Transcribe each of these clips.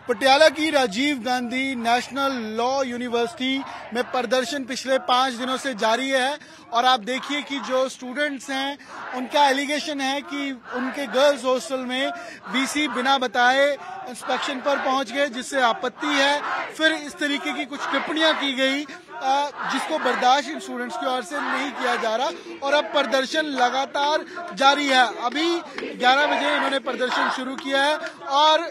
पटियाला की Rajiv Gandhi national law university में प्रदर्शन पिछले 5 दिनों से जारी है और आप देखिए कि जो स्टूडेंट्स हैं उनका एलिगेशन है कि उनके गर्ल्स हॉस्टल में वीसी बिना बताए इंस्पेक्शन पर पहुंच गए, जिससे आपत्ति है। फिर इस तरीके की कुछ टिप्पणियां की गई जिसको बर्दाश्त इन स्टूडेंट्स की ओर से नहीं किया जा रहा और अब प्रदर्शन लगातार जारी है। अभी 11 बजे इन्होंने प्रदर्शन शुरू किया है और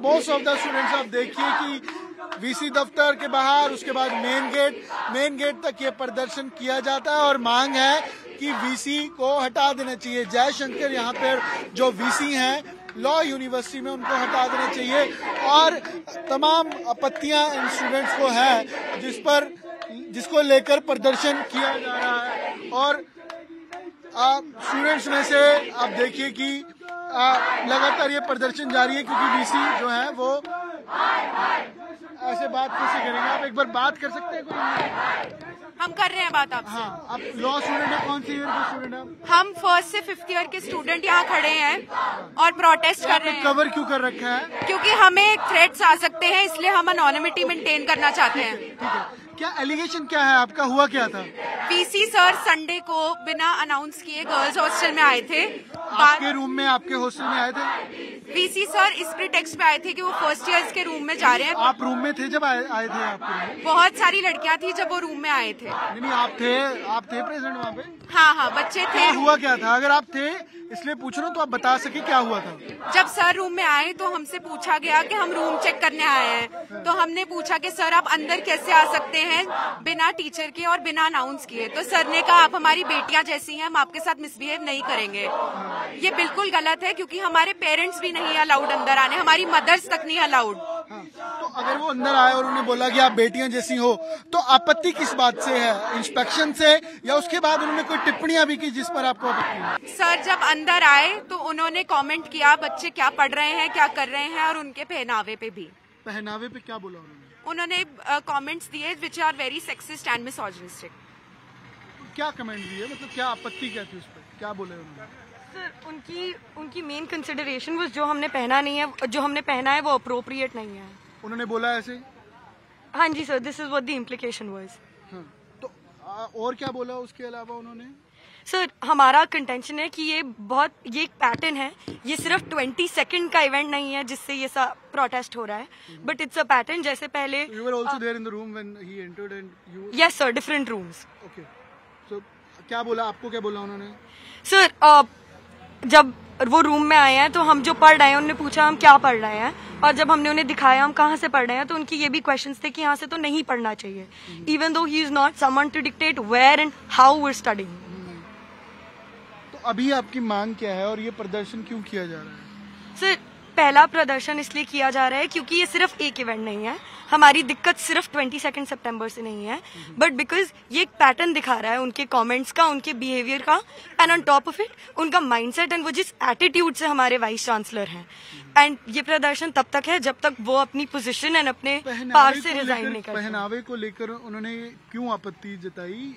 मोस्ट ऑफ द स्टूडेंट्स आप देखिए कि वीसी दफ्तर के बाहर, उसके बाद मेन गेट तक ये प्रदर्शन किया जाता है और मांग है कि वीसी को हटा देना चाहिए। जयशंकर यहाँ पर जो वीसी हैं लॉ यूनिवर्सिटी में, उनको हटा देना चाहिए और तमाम आपत्तियां इन स्टूडेंट्स को है जिसको लेकर प्रदर्शन किया जा रहा है। और स्टूडेंट्स में से आप देखिए कि लगातार ये प्रदर्शन जारी है क्योंकि वीसी जो है वो ऐसे बात कैसे करेंगे। आप एक बार बात कर सकते हैं कोई? हम कर रहे हैं बात आपसे। हाँ, आप लॉ स्टूडेंट है, कौन सी ईयर के स्टूडेंट हैं? हम फर्स्ट से 5th ईयर के स्टूडेंट यहाँ खड़े हैं और प्रोटेस्ट कर रहे हैं। कवर क्यों कर रखा है? क्योंकि हमें थ्रेट्स आ सकते हैं, इसलिए हम एनोनिमिटी मेंटेन करना चाहते हैं। ठीक है, क्या एलिगेशन क्या है आपका, हुआ क्या था? वीसी सर संडे को बिना अनाउंस किए गर्ल्स हॉस्टल में आए थे। आपके रूम में, आपके हॉस्टल में आए थे? वीसी सर इस प्रीटेक्स्ट पे आए थे कि वो फर्स्ट ईयर्स के रूम में जा रहे हैं। आप रूम में थे जब आए थे आपके रूम में? बहुत सारी लड़कियां थी जब वो रूम में आए थे। नहीं, आप थे प्रेजेंट वहाँ पे? हाँ, बच्चे थे। हुआ क्या था? अगर आप थे इसलिए पूछ रहा हूँ तो आप बता सके क्या हुआ था। जब सर रूम में आए तो हमसे पूछा गया कि हम रूम चेक करने आए हैं, तो हमने पूछा कि सर आप अंदर कैसे आ सकते हैं बिना टीचर के और बिना अनाउंस किए। तो सर ने कहा आप हमारी बेटियां जैसी हैं, हम आपके साथ मिसबिहेव नहीं करेंगे। ये बिल्कुल गलत है क्योंकि हमारे पेरेंट्स भी नहीं अलाउड अंदर आने, हमारी मदर्स तक नहीं अलाउड। तो अगर वो अंदर आए और उन्होंने बोला कि आप बेटियां जैसी हो, तो आपत्ति किस बात से है? इंस्पेक्शन से या उसके बाद उन्होंने कोई टिप्पणियां भी की जिस पर आपको आपत्ति है? सर जब अंदर आए तो उन्होंने कमेंट किया बच्चे क्या पढ़ रहे हैं, क्या कर रहे हैं, और उनके पहनावे पे भी। पहनावे पे क्या बोला उन्होंने? उन्होंने कमेंट्स दिए which are very sexist and misogynistic. क्या कमेंट दिए, मतलब क्या आपत्ति क्या थी उस पर, क्या बोले उन्होंने? सर उनकी मेन कंसिडरेशन वो जो हमने पहना नहीं है, जो हमने पहना है वो अप्रोप्रिएट नहीं है। उन्होंने बोला ऐसे? हाँ जी sir, this is what the implication was. तो और क्या बोला उसके अलावा उन्होंने? सर हमारा कंटेंशन है कि ये एक पैटर्न है, ये सिर्फ 20 सेकंड का इवेंट नहीं है जिससे ये सब प्रोटेस्ट हो रहा है, बट इट्स अ पैटर्न। जैसे पहले you were also there in the room when he entered and you? Yes sir, different rooms. Okay. So क्या बोला, आपको क्या बोला उन्होंने? सर जब वो रूम में आए हैं तो हम जो पढ़ रहे हैं उन्होंने पूछा हम क्या पढ़ रहे हैं, और जब हमने उन्हें दिखाया हम कहाँ से पढ़ रहे हैं तो उनकी ये भी क्वेश्चंस थे कि यहाँ से तो नहीं पढ़ना चाहिए, even though he is not someone to dictate where and how we are studying. तो अभी आपकी मांग क्या है और ये प्रदर्शन क्यों किया जा रहा है? सर पहला प्रदर्शन इसलिए किया जा रहा है क्योंकि ये सिर्फ एक इवेंट नहीं है, हमारी दिक्कत सिर्फ 22 सितंबर से नहीं है, बट बिकॉज ये एक पैटर्न दिखा रहा है उनके कमेंट्स का, उनके बिहेवियर का, and on top of it उनका माइंडसेट एंड वो जिस एटीट्यूड से हमारे वाइस चांसलर हैं। एंड ये प्रदर्शन तब तक है जब तक वो अपनी पोजीशन एंड अपने पावर से रिजाइन नहीं करते। पहनावे को लेकर उन्होंने क्यों आपत्ति जताई,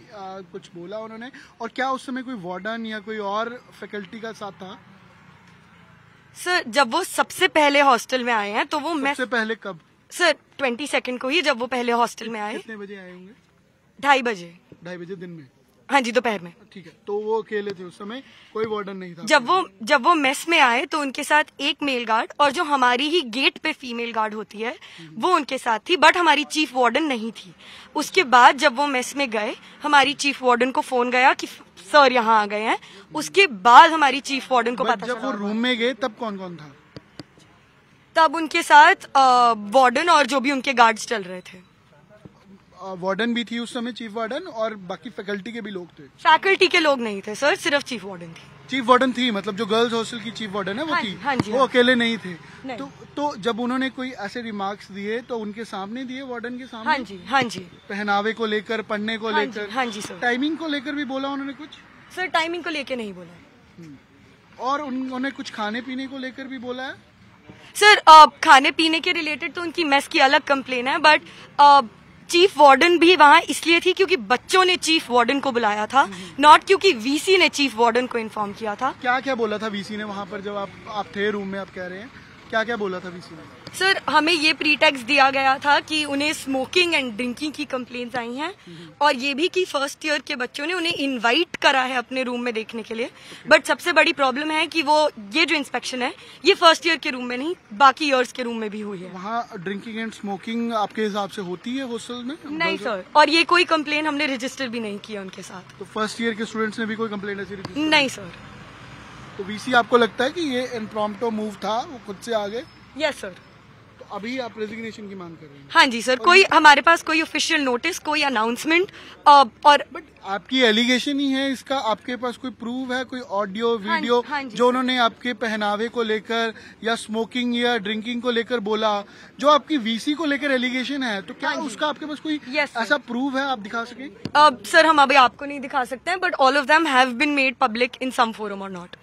कुछ बोला उन्होंने? और क्या उस समय कोई वार्डन या कोई और फैकल्टी का साथ था? सर जब वो सबसे पहले हॉस्टल में आए हैं तो वो सबसे पहले कब? सर 22 को ही जब वो पहले हॉस्टल में आए। कितने बजे आए होंगे? 2:30 बजे। 2:30 बजे दिन में? हाँ जी, दोपहर में। ठीक है, तो वो अकेले थे उस समय, कोई वार्डन नहीं था? जब वो मेस में आए तो उनके साथ एक मेल गार्ड और जो हमारी ही गेट पे फीमेल गार्ड होती है वो उनके साथ थी, बट हमारी चीफ वार्डन नहीं थी। उसके बाद जब वो मेस में गए हमारी चीफ वार्डन को फोन गया कि सर यहाँ आ गए हैं, उसके बाद हमारी चीफ वार्डन को पता जब वो रूम में गए तब कौन कौन था? तब उनके साथ वार्डन और जो भी उनके गार्ड्स चल रहे थे। वार्डन भी थी उस समय, चीफ वार्डन, और बाकी फैकल्टी के भी लोग थे? फैकल्टी के लोग नहीं थे सर, सिर्फ चीफ वार्डन थी। चीफ वार्डन थी, मतलब जो गर्ल्स हॉस्टल की चीफ वार्डन है वो थी? हाँ जी, वो अकेले नहीं थे? नहीं। तो जब उन्होंने कोई ऐसे रिमार्क्स दिए तो उनके सामने दिए, वार्डन के सामने? हाँ जी। पहनावे को लेकर, पढ़ने को लेकर? हाँ जी सर। टाइमिंग को लेकर भी बोला उन्होंने कुछ? सर टाइमिंग को लेकर नहीं बोला। और उन्होंने कुछ खाने पीने को लेकर भी बोला है? सर खाने पीने के रिलेटेड तो उनकी मेस की अलग कंप्लेन है, बट चीफ वार्डन भी वहाँ इसलिए थी क्योंकि बच्चों ने चीफ वार्डन को बुलाया था, नॉट क्योंकि वीसी ने चीफ वार्डन को इन्फॉर्म किया था। क्या क्या बोला था वीसी ने वहाँ पर जब आप थे रूम में? आप कह रहे हैं क्या क्या बोला था वीसी ने? सर हमें ये प्रीटेक्स दिया गया था कि उन्हें स्मोकिंग एंड ड्रिंकिंग की कंप्लेंट्स आई हैं और ये भी कि फर्स्ट ईयर के बच्चों ने उन्हें इनवाइट करा है अपने रूम में देखने के लिए। बट सबसे बड़ी प्रॉब्लम है कि वो ये जो इंस्पेक्शन है ये फर्स्ट ईयर के रूम में नहीं बाकी ईयर्स के रूम में भी हुई है। वहाँ ड्रिंकिंग एंड स्मोकिंग आपके हिसाब से होती है हॉस्टल में? नहीं सर, और ये कोई कंप्लेन हमने रजिस्टर भी नहीं किया उनके साथ। तो फर्स्ट ईयर के स्टूडेंट्स ने भी कोई कंप्लेंट ऐसी रजिस्टर? नहीं सर। तो वीसी आपको लगता है कि ये इम्प्रॉम्प्टो मूव था, वो खुद से आ गए? Yes sir. तो अभी आप रेजिग्नेशन की मांग कर रहे हैं? हाँ जी सर, कोई हमारे पास कोई ऑफिशियल नोटिस, कोई अनाउंसमेंट और बट आपकी एलिगेशन ही है इसका, आपके पास कोई प्रूफ है, कोई ऑडियो वीडियो जो उन्होंने आपके पहनावे को लेकर या स्मोकिंग या ड्रिंकिंग को लेकर बोला, जो आपकी वीसी को लेकर एलिगेशन है, तो क्या उसका आपके पास कोई ऐसा प्रूफ है आप दिखा सके? सर हम अभी आपको नहीं दिखा सकते हैं, but all of them have been made public in some forum और नॉट।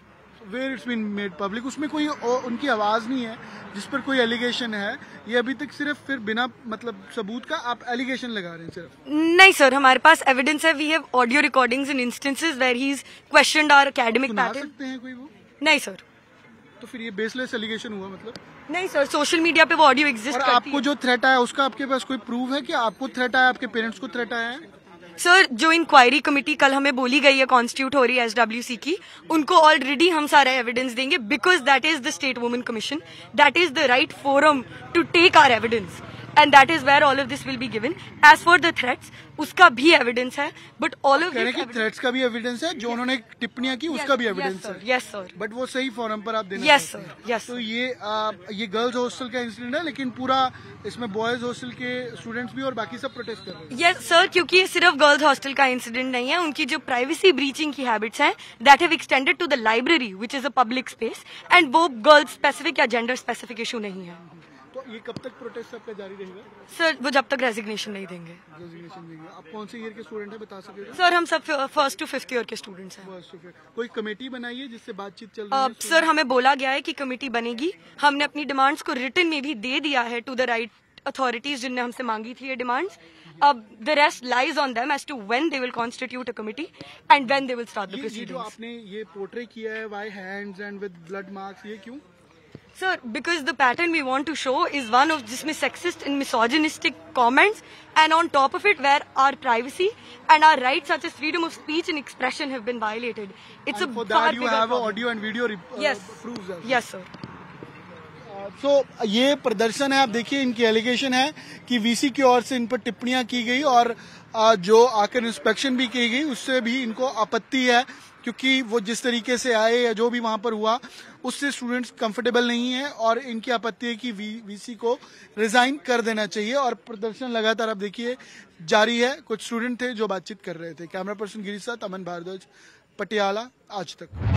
Where it's been made public, उसमें कोई उनकी आवाज नहीं है जिस पर कोई एलिगेशन है? ये अभी तक सिर्फ फिर बिना मतलब सबूत का आप एलिगेशन लगा रहे हैं सिर्फ? नहीं सर, हमारे पास एविडेंस है। We have audio recordings in instances where he is questioned our academic pattern. सकते हैं कोई वो? नहीं सर। तो फिर ये बेसलेस एलिगेशन हुआ मतलब? नहीं सर, सोशल मीडिया पे वो ऑडियो एग्जिस्ट करती है। आपको जो थ्रेट आया उसका आपके पास कोई प्रूफ है कि आपको थ्रेट आया, आपके पेरेंट्स को थ्रेट आया है? सर जो इंक्वायरी कमेटी कल हमें बोली गई है कॉन्स्टिट्यूट हो रही है SWC की, उनको ऑलरेडी हम सारा एविडेंस देंगे because that is the state women commission, that is the right forum to take our evidence and that is where all of this will be given. As for the threats उसका भी evidence है, but all of this threats का भी evidence है, जो उन्होंने टिप्पणियां की उसका भी एविडेंस है? Yes sir. बट वो सही फोरम पर आप देना? Yes sir, yes. तो ये गर्ल्स हॉस्टल का इंसिडेंट है, लेकिन पूरा इसमें बॉयज हॉस्टल के स्टूडेंट्स भी और बाकी सब प्रोटेस्ट कर रहे हैं? यस सर, क्योंकि ये सिर्फ गर्ल्स हॉस्टल का इंसिडेंट नहीं है, उनकी जो प्राइवेसी ब्रीचिंग की हैबिट्स हैं that have extended to the library which is a public space, and वो गर्ल्स स्पेसिफिक या जेंडर स्पेसिफिक इशू नहीं है। तो ये कब तक प्रोटेस्ट आपका जारी रहेगा? सर वो जब तक रेजिग्नेशन नहीं देंगे। रेजिग्नेशन देंगे। आप कौन से ईयर के स्टूडेंट है बता सकेगा? सर हम सब फर्स्ट टू फिफ्थ ईयर के स्टूडेंट्स हैं। कोई कमेटी बनाई है जिससे बातचीत चल रही है? सर हमें बोला गया है कि कमेटी बनेगी, हमने अपनी डिमांड्स को रिटन में भी दे दिया है टू द राइट अथॉरिटीज जिनने हमसे मांगी थी ये डिमांड्स। अब the rest lies on them as to when they will constitute a committee and when they will start the proceedings. जो आपने ये पोर्ट्रे किया है by hands and with blood marks, ये क्यों? Sir, because the pattern we want to show is one of जिसमें sexist and misogynistic comments, and on top of it, where our privacy and our rights such as freedom of speech and expression have been violated. It's and for that you have audio and video proofs. Yes, sir. So ये प्रदर्शन है, आप देखिए इनकी allegation है कि VC की ओर से इन पर टिप्पणियां की गई और जो आकर इंस्पेक्शन भी की गई उससे भी इनको आपत्ति है, क्योंकि वो जिस तरीके से आए या जो भी वहां पर हुआ उससे स्टूडेंट्स कंफर्टेबल नहीं है और इनकी आपत्ति है कि वीसी को रिजाइन कर देना चाहिए। और प्रदर्शन लगातार आप देखिए जारी है। कुछ स्टूडेंट थे जो बातचीत कर रहे थे। कैमरा पर्सन गिरीश साथ अमन भारद्वाज, पटियाला, आज तक।